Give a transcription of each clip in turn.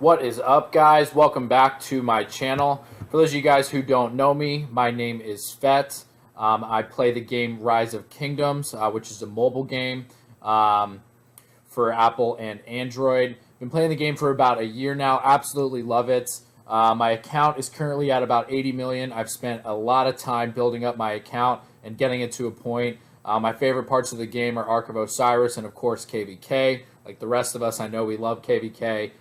What is up, guys? Welcome back to my channel. For those of you guys who don't know me, my name is Fet. I play the game Rise of Kingdoms, which is a mobile game for Apple and Android. Been playing the game for about a year now. Absolutely love it. My account is currently at about 80 million. I've spent a lot of time building up my account and getting it to a point. My favorite parts of the game are Ark of Osiris and, of course, KVK. Like the rest of us, I know we love KVK.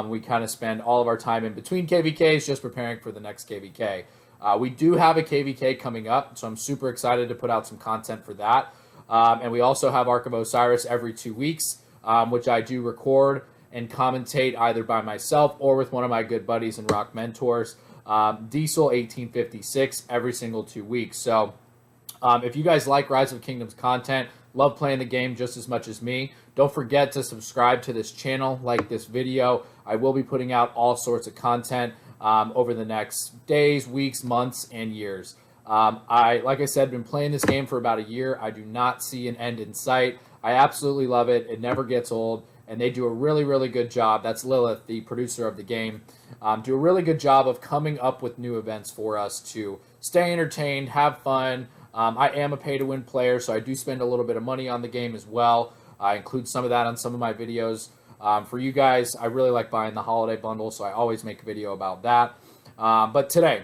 We kind of spend all of our time in between KVKs just preparing for the next KVK. We do have a KVK coming up, so I'm super excited to put out some content for that. And we also have Ark of Osiris every 2 weeks, which I do record and commentate either by myself or with one of my good buddies and rock mentors, Diesel 1856, every single 2 weeks. So if you guys like Rise of Kingdoms content, love playing the game just as much as me, don't forget to subscribe to this channel, like this video. I will be putting out all sorts of content over the next days, weeks, months, and years. Like I said, been playing this game for about a year. I do not see an end in sight. I absolutely love it. It never gets old, and they do a really, really good job. That's Lilith, the producer of the game. Do a really good job of coming up with new events for us to stay entertained, have fun. I am a pay-to-win player, so I do spend a little bit of money on the game as well. I include some of that on some of my videos. For you guys, I really like buying the holiday bundle, so I always make a video about that. But today,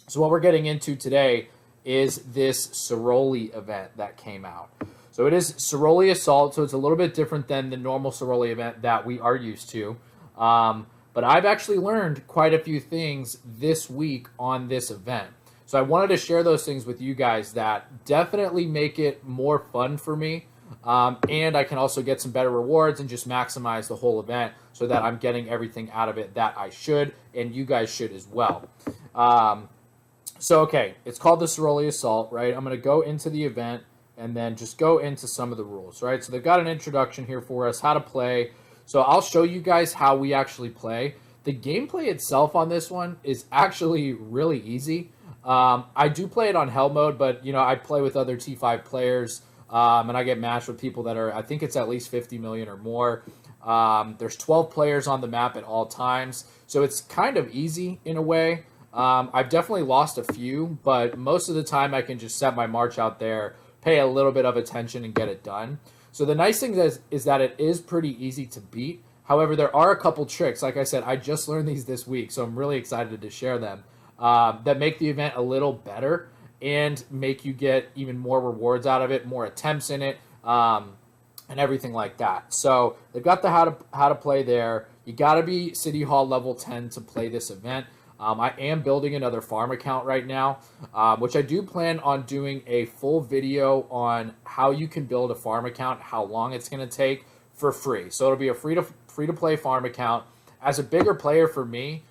so what we're getting into today is this Ceroli event that came out. So it is Ceroli Assault, so it's a little bit different than the normal Ceroli event that we are used to. But I've actually learned quite a few things this week on this event. So I wanted to share those things with you guys that definitely make it more fun for me. And I can also get some better rewards and just maximize the whole event so that I'm getting everything out of it that I should, and you guys should as well. Okay, it's called the Ceroli Assault, right? I'm going to go into the event and then just go into some of the rules, right? So they've got an introduction here for us, how to play. So I'll show you guys how we actually play. The gameplay itself on this one is actually really easy. I do play it on hell mode, but I play with other T5 players, and I get matched with people that are, I think it's at least 50 million or more. There's 12 players on the map at all times, so it's kind of easy in a way. I've definitely lost a few, but most of the time I can just set my march out there, pay a little bit of attention, and get it done. So the nice thing is that it is pretty easy to beat. However, there are a couple tricks. Like I said, I just learned these this week, so I'm really excited to share them. That make the event a little better and make you get even more rewards out of it, more attempts in it, and everything like that. So they've got the how to play there. You got to be City Hall level 10 to play this event. I am building another farm account right now, which I do plan on doing a full video on how you can build a farm account, how long it's going to take for free. So it'll be a free to play farm account. As a bigger player for me,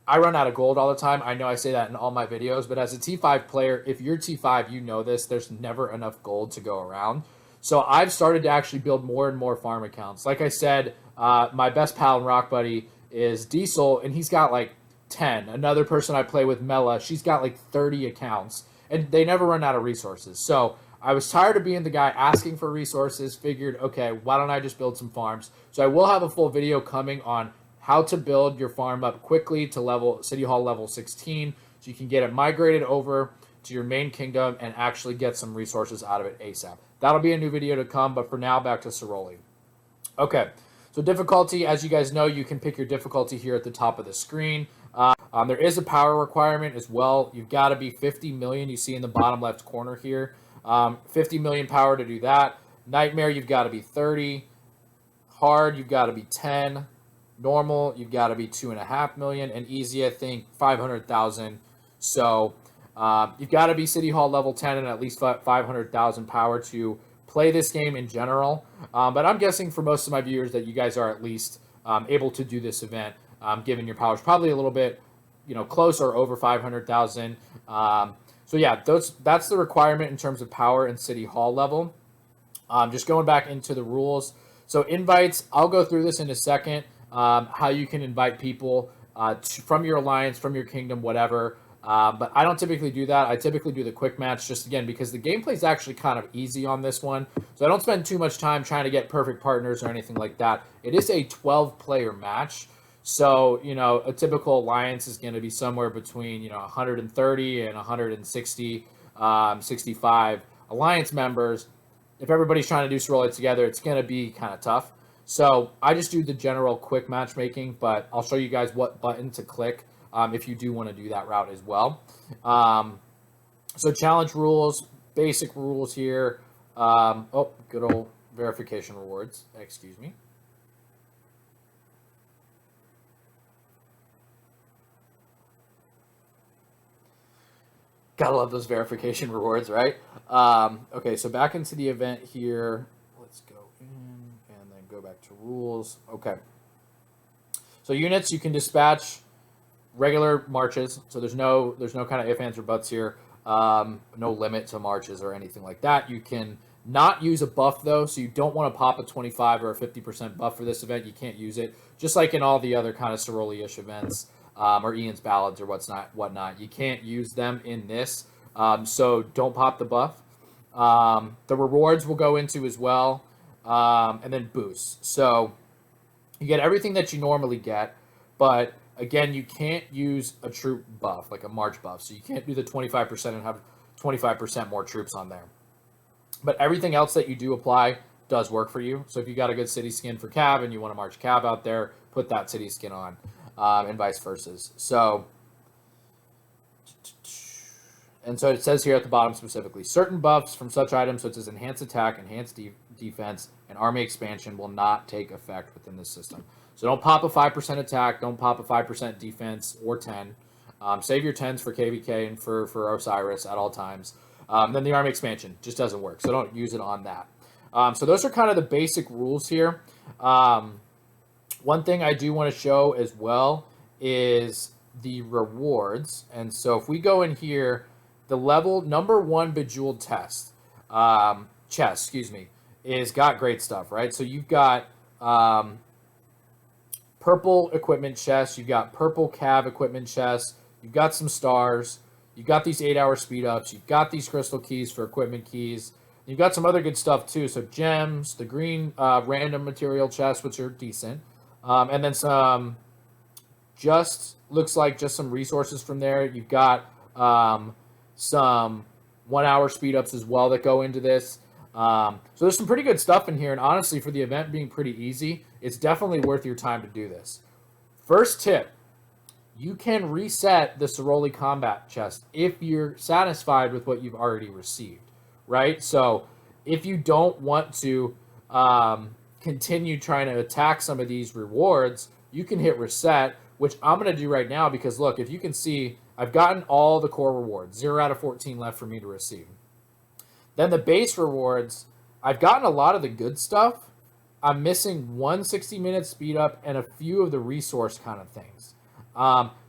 I run out of gold all the time. I know I say that in all my videos, but as a T5 player, if you're T5, you know this, there's never enough gold to go around. So I've started to actually build more and more farm accounts. Like I said, my best pal and rock buddy is Diesel, and he's got like 10. Another person I play with, Mela, she's got like 30 accounts, and they never run out of resources. So I was tired of being the guy asking for resources, figured, okay, why don't I just build some farms? So I will have a full video coming on how to build your farm up quickly to City Hall level 16 so you can get it migrated over to your main kingdom and actually get some resources out of it ASAP. That'll be a new video to come, but for now, back to Ceroli. Okay, so difficulty, as you guys know, you can pick your difficulty here at the top of the screen. There is a power requirement as well. You've got to be 50 million, you see in the bottom left corner here. 50 million power to do that. Nightmare, you've got to be 30. Hard, you've got to be 10. Normal, you've got to be 2.5 million, and easy, I think 500,000. So you've got to be City Hall level 10 and at least 500,000 power to play this game in general. But I'm guessing for most of my viewers that you guys are at least able to do this event, given your power is probably a little bit, close or over 500,000. So yeah, that's the requirement in terms of power and City Hall level. Just going back into the rules. So invites, I'll go through this in a second. How you can invite people from your alliance, from your kingdom, whatever. But I don't typically do that. I typically do the quick match just, again, because the gameplay is actually kind of easy on this one. So I don't spend too much time trying to get perfect partners or anything like that. It is a 12-player match. So, you know, a typical alliance is going to be somewhere between, you know, 130 and 160, 65 alliance members. If everybody's trying to do Ceroli together, it's going to be kind of tough. So I just do the general quick matchmaking, but I'll show you guys what button to click if you do want to do that route as well. So challenge rules, basic rules here. Oh, good old verification rewards. Excuse me. Gotta love those verification rewards, right? Okay, so back into the event here. Let's go in and then go back to rules. Okay. So units, you can dispatch regular marches. So there's no kind of ifs, ands, or buts here. No limit to marches or anything like that. You can not use a buff though, so you don't want to pop a 25 or a 50% buff for this event. You can't use it, just like in all the other kind of Ceroli-ish events. Or Ian's Ballads or whatnot. You can't use them in this, so don't pop the buff. The rewards will go into as well, and then boosts. So you get everything that you normally get, but again, you can't use a troop buff, like a march buff. So you can't do the 25% and have 25% more troops on there. But everything else that you do apply does work for you. So if you got a good city skin for Cab and you want to march Cab out there, put that city skin on. And vice versa. So it says here at the bottom specifically, certain buffs from such items such as enhanced attack, enhanced defense, and army expansion will not take effect within this system. So don't pop a 5% attack, don't pop a 5% defense or 10. Save your 10s for KVK and for Osiris at all times. Then the army expansion just doesn't work, so don't use it on that. So those are kind of the basic rules here. One thing I do want to show as well is the rewards. And so if we go in here, the level number 1 Bejeweled chest, is got great stuff, right? So you've got purple equipment chests, you've got purple Cav equipment chests, you've got some stars, you've got these 8-hour speed ups, you've got these crystal keys for equipment keys, you've got some other good stuff too. So gems, the green random material chests, which are decent. And then some, just looks like just some resources from there. You've got some 1-hour speed ups as well that go into this. So there's some pretty good stuff in here. And honestly, for the event being pretty easy, it's definitely worth your time to do this. First tip, you can reset the Ceroli combat chest if you're satisfied with what you've already received, right? So if you don't want to continue trying to attack some of these rewards, you can hit reset, which I'm going to do right now because look, if you can see, I've gotten all the core rewards, 0 out of 14 left for me to receive. Then the base rewards, I've gotten a lot of the good stuff. I'm missing 1 60-minute speed up and a few of the resource kind of things.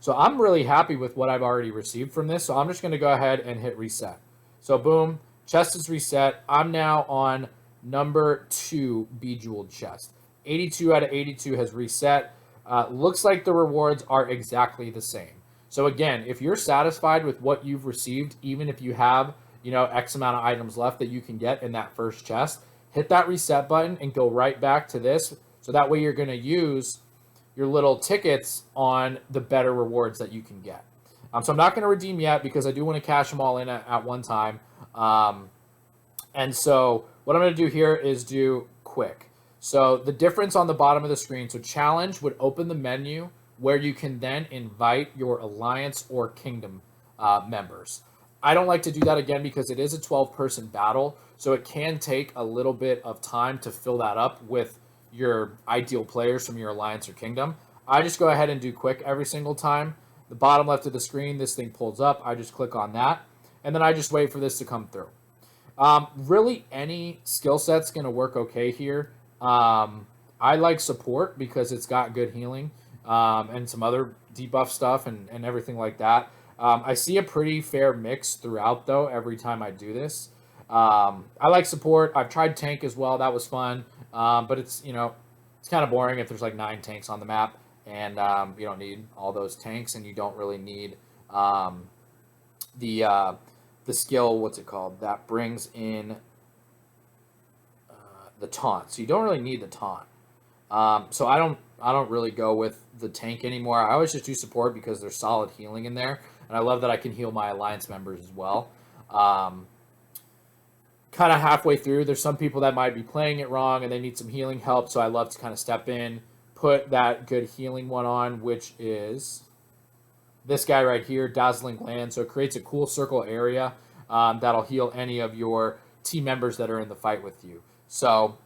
So I'm really happy with what I've already received from this. So I'm just going to go ahead and hit reset. So boom, chest is reset. I'm now on number 2 Bejeweled chest. 82 out of 82 has reset. Looks like the rewards are exactly the same. So again, if you're satisfied with what you've received, even if you have, you know, X amount of items left that you can get in that first chest, hit that reset button and go right back to this. So that way you're going to use your little tickets on the better rewards that you can get. So I'm not going to redeem yet because I do want to cash them all in at one time. And so what I'm going to do here is do quick. So the difference on the bottom of the screen, so challenge would open the menu where you can then invite your alliance or kingdom members. I don't like to do that again because it is a 12-person battle, so it can take a little bit of time to fill that up with your ideal players from your alliance or kingdom. I just go ahead and do quick every single time. The bottom left of the screen, this thing pulls up. I just click on that, and then I just wait for this to come through. Really, any skill set's going to work okay here. I like support because it's got good healing and some other debuff stuff and everything like that. I see a pretty fair mix throughout, though, every time I do this. I like support. I've tried tank as well. That was fun. But it's, you know, it's kind of boring if there's like 9 tanks on the map and you don't need all those tanks and you don't really need the skill, what's it called, that brings in the taunt. So you don't really need the taunt. So I don't really go with the tank anymore. I always just do support because there's solid healing in there, and I love that I can heal my alliance members as well. Um, Kind of halfway through, there's some people that might be playing it wrong and they need some healing help, so I love to kind of step in, put that good healing one on, which is this guy right here, Dazzling Land. So it creates a cool circle area that'll heal any of your team members that are in the fight with you. So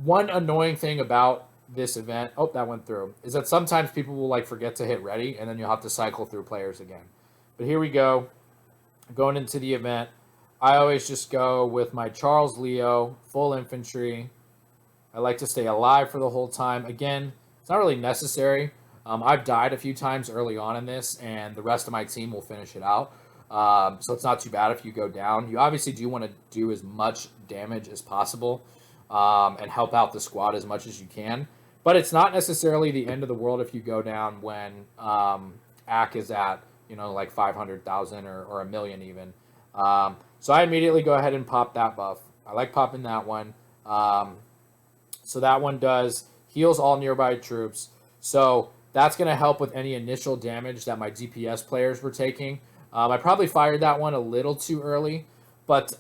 one annoying thing about this event, oh, that went through, is that sometimes people will like forget to hit ready and then you'll have to cycle through players again. But here we go, going into the event. I always just go with my Charles Leo, full infantry. I like to stay alive for the whole time. Again, it's not really necessary. I've died a few times early on in this, and the rest of my team will finish it out. So it's not too bad if you go down. You obviously do want to do as much damage as possible and help out the squad as much as you can. But it's not necessarily the end of the world if you go down when Ak is at, like 500,000 or a million even. So I immediately go ahead and pop that buff. I like popping that one. So that one does heals all nearby troops. So that's going to help with any initial damage that my DPS players were taking. I probably fired that one a little too early, but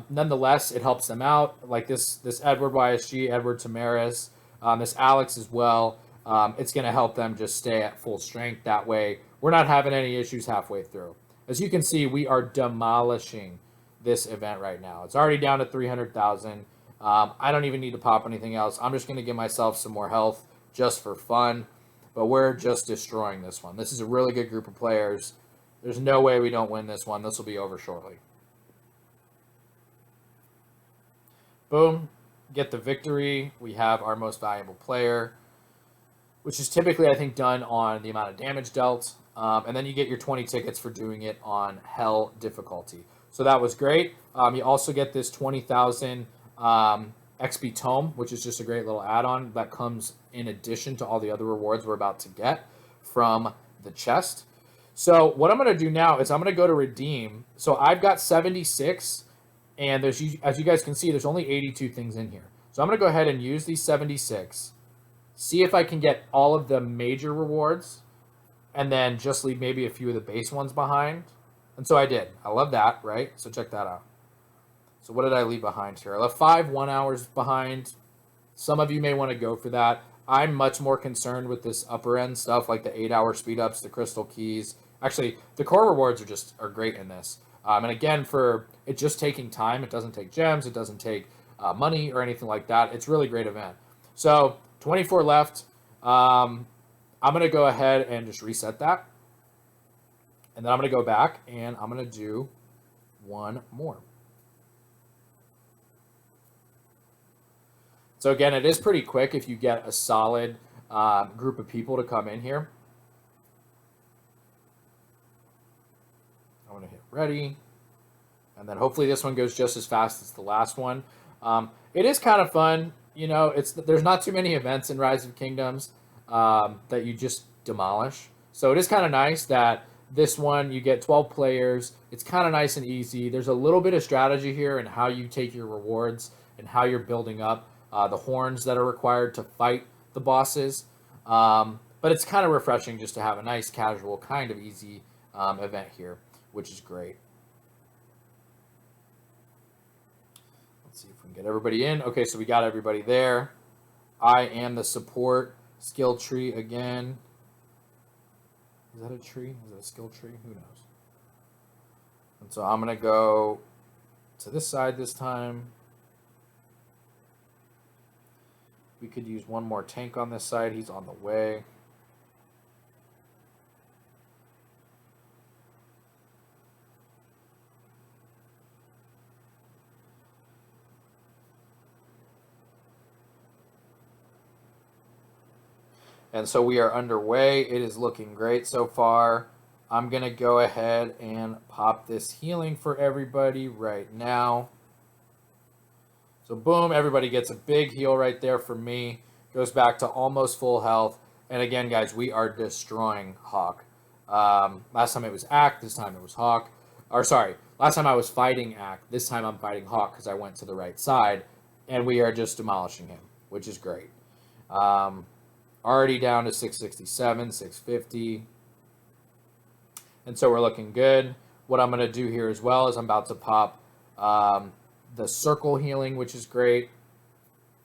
nonetheless, it helps them out. Like this Edward YSG, Edward Tamaris, this Alex as well. It's going to help them just stay at full strength. That way, we're not having any issues halfway through. As you can see, we are demolishing this event right now. It's already down to 300,000. I don't even need to pop anything else. I'm just going to give myself some more health just for fun. But we're just destroying this one. This is a really good group of players. There's no way we don't win this one. This will be over shortly. Boom. Get the victory. We have our most valuable player, which is typically, I think, done on the amount of damage dealt. And then you get your 20 tickets for doing it on Hell difficulty. So that was great. You also get this 20,000 XP Tome, which is just a great little add-on that comes in addition to all the other rewards we're about to get from the chest. So what I'm going to do now is I'm going to go to redeem. So I've got 76, and there's, as you guys can see, there's only 82 things in here. So I'm going to go ahead and use these 76, see if I can get all of the major rewards, and then just leave maybe a few of the base ones behind. And so I did. I love that, right? So check that out. So what did I leave behind here? I left 5 1 hours behind. Some of you may want to go for that. I'm much more concerned with this upper end stuff, like the 8-hour speed ups, the crystal keys. Actually, the core rewards are great in this. And again, for it just taking time, it doesn't take gems, it doesn't take money or anything like that. It's a really great event. So 24 left. I'm going to go ahead and just reset that. And then I'm going to go back and I'm going to do one more. So again, it is pretty quick if you get a solid group of people to come in here. I'm going to hit ready. And then hopefully this one goes just as fast as the last one. It is kind of fun. There's not too many events in Rise of Kingdoms that you just demolish. So it is kind of nice that this one, you get 12 players. It's kind of nice and easy. There's a little bit of strategy here in how you take your rewards and how you're building up the horns that are required to fight the bosses. But it's kind of refreshing just to have a nice, casual, kind of easy event here, which is great. Let's see if we can get everybody in. Okay, so we got everybody there. I am the support skill tree again. Is that a tree? Is it a skill tree? Who knows? And so I'm going to go to this side this time. We could use one more tank on this side. He's on the way. And so we are underway. It is looking great so far. I'm going to go ahead and pop this healing for everybody right now. So boom, everybody gets a big heal right there for me. Goes back to almost full health. And again, guys, we are destroying Hok. Last time it was Ak, this time it was Hok. Or sorry, last time I was fighting Ak, this time I'm fighting Hok because I went to the right side. And we are just demolishing him, which is great. Already down to 667, 650. And so we're looking good. What I'm going to do here as well is I'm about to pop the circle healing, which is great,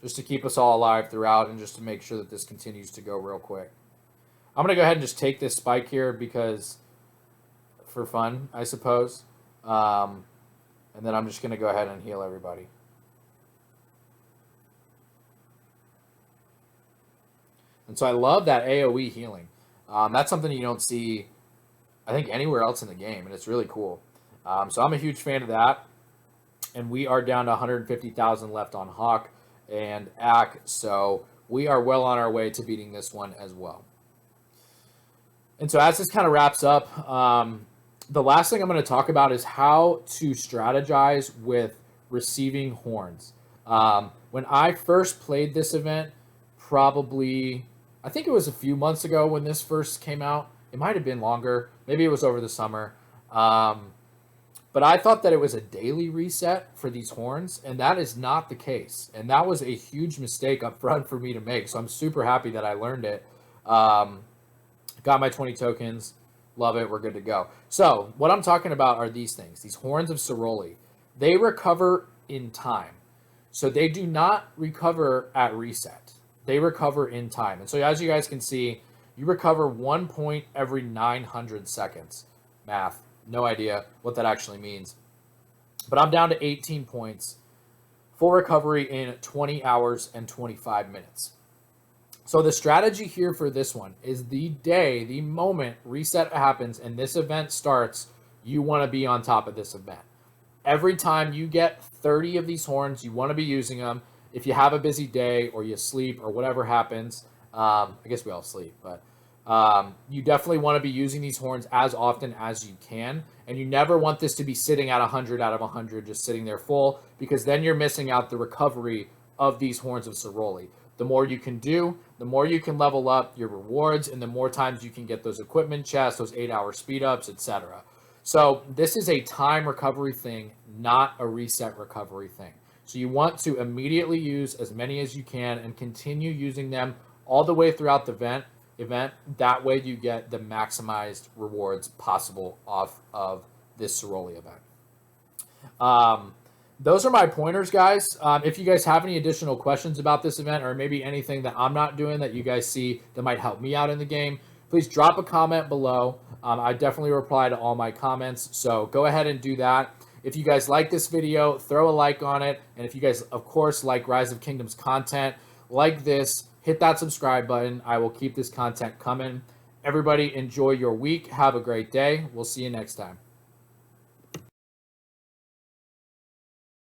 just to keep us all alive throughout and just to make sure that this continues to go real quick. I'm going to go ahead and just take this spike here because for fun, I suppose. And then I'm just going to go ahead and heal everybody. And so I love that AoE healing. That's something you don't see, I think, anywhere else in the game, and it's really cool. So I'm a huge fan of that. And we are down to 150,000 left on Hok and Ak, so we are well on our way to beating this one as well. And so as this kind of wraps up, the last thing I'm going to talk about is how to strategize with receiving horns. When I first played this event, probably, I think it was a few months ago when this first came out. It might have been longer. Maybe it was over the summer. But I thought that it was a daily reset for these horns, and that is not the case. And that was a huge mistake up front for me to make. So I'm super happy that I learned it. Got my 20 tokens. Love it. We're good to go. So what I'm talking about are these things, these horns of Ceroli. They recover in time. So they do not recover at reset. They recover in time. And so as you guys can see, you recover 1 point every 900 seconds. Math. No idea what that actually means. But I'm down to 18 points. Full recovery in 20 hours and 25 minutes. So the strategy here for this one is the moment reset happens and this event starts, you want to be on top of this event. Every time you get 30 of these horns, you want to be using them. If you have a busy day or you sleep or whatever happens, I guess we all sleep, but you definitely want to be using these horns as often as you can. And you never want this to be sitting at 100 out of 100, just sitting there full, because then you're missing out the recovery of these horns of Ceroli. The more you can do, the more you can level up your rewards, and the more times you can get those equipment chests, those 8-hour speed ups, etc. So this is a time recovery thing, not a reset recovery thing. So you want to immediately use as many as you can and continue using them all the way throughout the event. That way you get the maximized rewards possible off of this Ceroli event. Those are my pointers, guys. If you guys have any additional questions about this event or maybe anything that I'm not doing that you guys see that might help me out in the game, please drop a comment below. I definitely reply to all my comments, so go ahead and do that. If you guys like this video, throw a like on it. And if you guys, of course, like Rise of Kingdoms content like this, hit that subscribe button. I will keep this content coming. Everybody enjoy your week. Have a great day. We'll see you next time.